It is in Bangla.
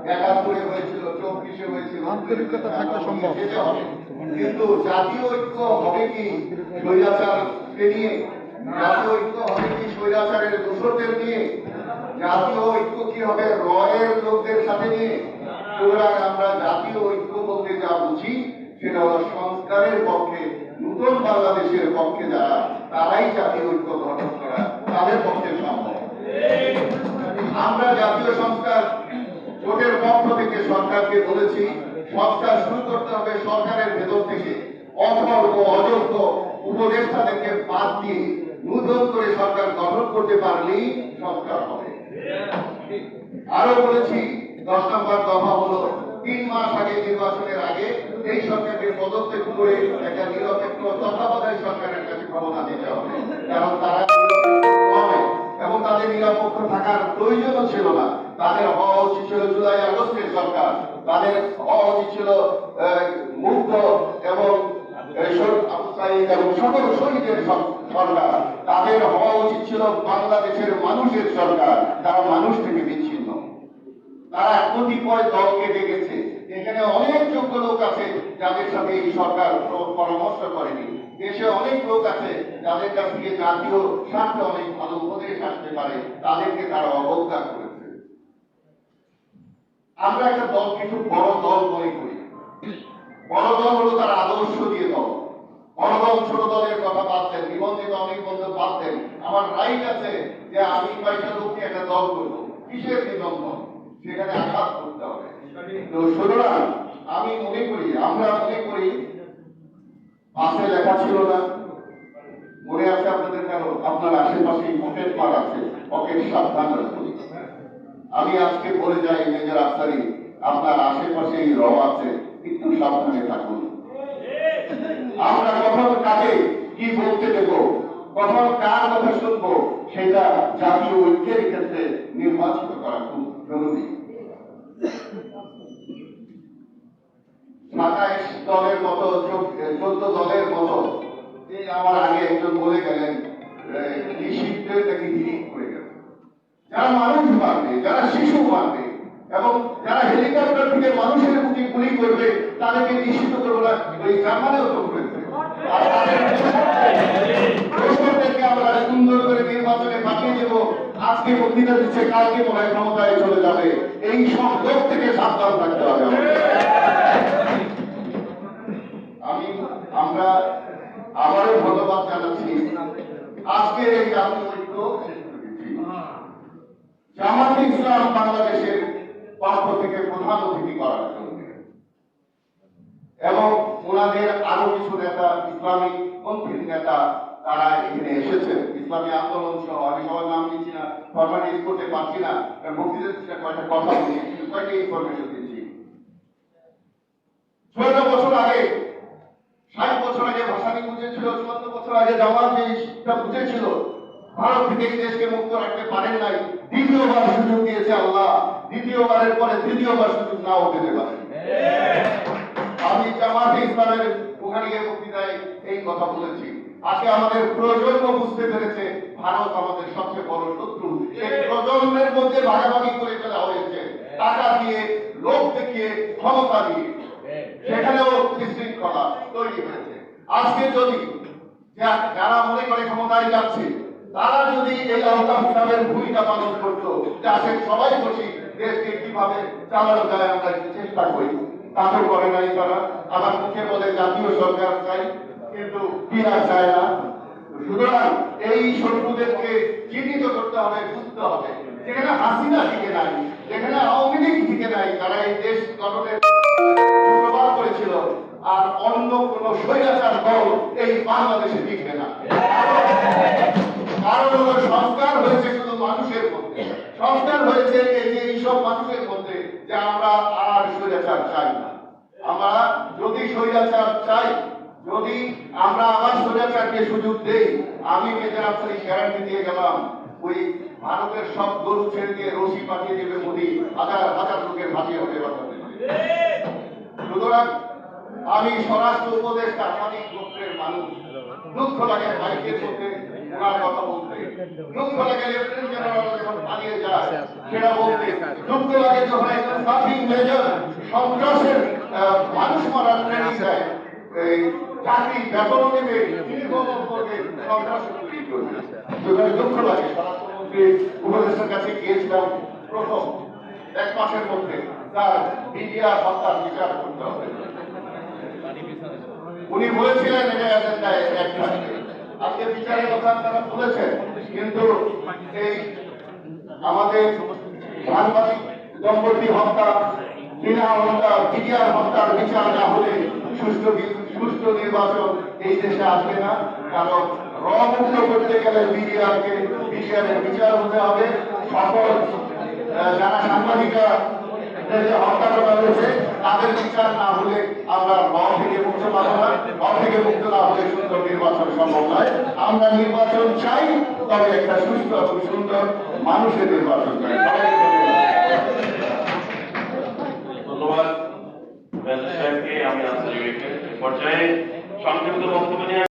71-এ হয়েছিল, 24-এ হয়েছিল, আন্তরিকতা থাকলে সম্ভব। কিন্তু জাতীয় ঐক্য হবে কি স্বৈরাচারকে নিয়ে? জাতীয় ঐক্য হবে কি স্বৈরাচারের দোষরদের নিয়ে? জাতীয় ঐক্য কি হবে রয়ের লোকদের সাথে নিয়ে? সুতরাং আমরা জাতীয় ঐক্য বলতে যা বুঝি সেটা হলো সংস্কারের পক্ষে, নতুন বাংলাদেশের পক্ষে যারা, তারাই জাতীয় ঐক্য গঠন করা তাদের পক্ষে সম্ভব। আমরা জাতীয় সংস্কার জোটের পক্ষ থেকে সরকারকে বলেছি, সংস্কার শুরু করতে হবে সরকারের ভেতর থেকে। অথর্ব অযোগ্য উপদেষ্টাদেরকে বাদ দিয়ে নতুন করে সরকার গঠন করতে পারলেই সংস্কার হবে। আরো বলেছি 10 নম্বর দফা হলো 3 মাস আগে, নির্বাচনের আগে এই সরকারকে পদত্যাগ করে একটা নিরপেক্ষ তত্ত্বাবধায়ক সরকারের কাছে ক্ষমতা দিতে হবে, কারণ তারা নয় এবং তাদের নিরপেক্ষ থাকার প্রয়োজনও ছিল না। তাদের হওয়া উচিত ছিল জুলাই আগস্টের সরকার, তাদের হওয়া উচিত ছিল মুক্ত এবং সকল শহীদের সরকার, তাদের হওয়া উচিত ছিল বাংলাদেশের মানুষের সরকার। তারা মানুষ থেকে বিচ্ছিন্ন, তারা কতিপয় দলকে ডেকেছে। এখানে অনেক যোগ্য লোক আছে যাদের সাথে এই সরকার পরামর্শ করেনি। দেশে অনেক লোক আছে যাদের কাছ থেকে জাতীয় স্বার্থে অনেক ভালো উপদেশ আসতে পারে, তাদেরকে তারা অবজ্ঞা করেছে। আমরা একটা দলকে খুব বড় দল মনে করি। বড় দল হলো তার আদর্শ দিয়ে দল। বড় দল ছোট দলের কথা বাদ দেন, নিবন্ধিত অনেক বন্ধু বাদ দেন। আমার রাইট আছে যে আমি 22টা লোককে একটা দল করবো, কিসের নিবন্ধন? সেখানে আঘাত করতে হবে। তো সুতরাং আমি মনে করি, আমরা মনে করি, পাশে লেখা ছিল না, মনে আছে আপনাদের? কারো আপনার আশেপাশে পকেট মার আছে, পকেট সাবধান রাখুন। আমি আজকে বলে যাই মেজর আফসারি, আপনার আশেপাশে এই র আছে, একটু সাবধানে থাকুন। আমরা কখন কাকে কি বলতে দেব, কখন কার কথা শুনবো, সেটা জাতীয় ঐক্যের ক্ষেত্রে নির্বাচিত করা খুব জরুরি। 27 দলের মতো, 14 দলের মতো, আমার আগে একজন বলে গেলেন নিষিদ্ধের নাকি হিরিক করে গেল। যারা মানুষ মারবে, যারা শিশু মারবে এবং যারা হেলিকপ্টার থেকে মানুষের মুখে গুলি করবে, তাদেরকে নিষিদ্ধ করবো না, ওই জার্মানিও তো করেছে। আমরা সুন্দর করে নির্বাচনে পাঠিয়ে দেব। আজকে বক্তৃতা দিচ্ছে, কালকে মনে হয় ক্ষমতায় চলে যাবে। এই সব লোক থেকে সাবধান থাকতে হবে। আমরা আবারও ধন্যবাদ জানাচ্ছি আজকে এই জাতীয় ঐক্য জামাতে ইসলাম বাংলাদেশের পক্ষ থেকে প্রধান অতিথি করার জন্য, এবং ওনাদের আরো কিছু নেতা, ইসলামিক পন্থীর নেতা, তারা এখানে এসেছেন। ইসলামী আন্দোলন সহ, আমি সবার নাম দিচ্ছি না, ফরমালিটি করতে পারছি না, বক্তৃতা কয়েকটা কথা বলছি, কয়েকটা ইনফরমেশন দিচ্ছি। 14 বছর আগে, 60 বছর আগে ভাসানী বুঝেছিল, 54 বছর আগে জামাত যেটা বুঝেছিল, ভারত থেকে এই দেশকে মুক্ত রাখতে পারেন নাই। দ্বিতীয়বার সুযোগ দিয়েছে আল্লাহ, দ্বিতীয়বারের পরে তৃতীয়বার সুযোগ নাও পেতে পারে। আমি জামাতে ইসলামের ওখানে গিয়ে বক্তৃতায় এই কথা বলেছি। আজকে আমাদের প্রজন্ম বুঝতে পেরেছে ভারত আমাদের সবচেয়ে বড় শত্রু। সেই প্রজন্মের মধ্যে ভাগাভাগি করে ফেলা হয়েছে, টাকা দিয়ে, লোক দেখিয়ে, ক্ষমতা দিয়ে। সেখানেও বিশৃঙ্খলা তৈরি হয়েছে। আজকে যদি যারা মনে করে ক্ষমতায় যাচ্ছে, তারা যদি এই আলতাফ সাহেবের ভূমিকা পালন করতো, যাতে সবাই বসি দেশকে কিভাবে চালানো যায় আমরা চেষ্টা করি, তা তো করে নাই তারা। আবার মুখে বলে জাতীয় সরকার চাই, কিন্তু বিরাট চায় না। সুতরাং এই শত্রুদেরকে চিহ্নিত করতে হবে, বুঝতে হবে। যেখানে হাসিনা টিকে নাই, যেখানে আওয়ামী লীগ টিকে নাই, তারা এই দেশ গঠনের প্রভাব করেছিল, আর অন্য কোন স্বৈরাচার দল এই বাংলাদেশে টিকবে না। কারণ হলো সংস্কার হয়েছে শুধু মানুষের মধ্যে, সংস্কার হয়েছে এই যে এইসব মানুষের মধ্যে, যে আমরা আর স্বৈরাচার চাই না। আমরা যদি স্বৈরাচার চাই, যদি আমরা আবার স্বৈরাচারকে সুযোগ দেই, আমি মেজর আফসারি গ্যারান্টি দিয়ে গেলাম, ওই ভারতের সব গরু ছেড়ে দিয়ে রশি পাঠিয়ে দেবে মোদী, হাজার হাজার লোকের ভাসিয়ে হতে পারবে। সুতরাং আমি স্বরাষ্ট্র উপদেষ্টা, স্বাধীন গোত্রের মানুষ, দুঃখ লাগে ভাইকের মধ্যে ওনার কথা বলতে, দুঃখ লাগে লেফটেন্যান্ট জেনারেল যখন পালিয়ে যায়, সেটা বলতে দুঃখ লাগে যখন একজন সার্ভিং মেজর সন্ত্রাসের মানুষ মারার ট্রেনিং দেয়, এই চাকরি বেতন নেবে করবে সন্ত্রাস তৈরি করবে। সেখানে দুঃখ লাগে। স্বরাষ্ট্রমন্ত্রী উপদেষ্টার কাছে গিয়েছিলাম প্রথম 1 মাসের মধ্যে তার মিডিয়া হত্যার বিচার করতে হবে। উনি বলেছিলেন এটা এজেন্ডায় এক থাকবে। আজকে বিচারের কথা তারা বলেছেন, কিন্তু এই আমাদের সাংবাদিক দম্পতি হত্যা, চীনা হত্যা, মিডিয়ার হত্যার বিচার না হলে সুষ্ঠু নির্বাচন এই দেশে আসবে না। কারণ মুক্ত করতে গেলে মিডিয়ার বিচার হতে হবে। সকল যারা সাংবাদিকরা হত্যা করা হয়েছে তাদের বিচার না হলে আমরা থেকে মুক্ত পাবো না। থেকে মুক্ত না হলে সুন্দর নির্বাচন সম্ভব নয়। আমরা নির্বাচন চাই, তবে একটা সুস্থ এবং সুন্দর মানুষের নির্বাচন চাই। ধন্যবাদ সাহেবকে। আমি আনসারি পর্যায়ে সংক্ষিপ্ত বক্তব্য নিয়ে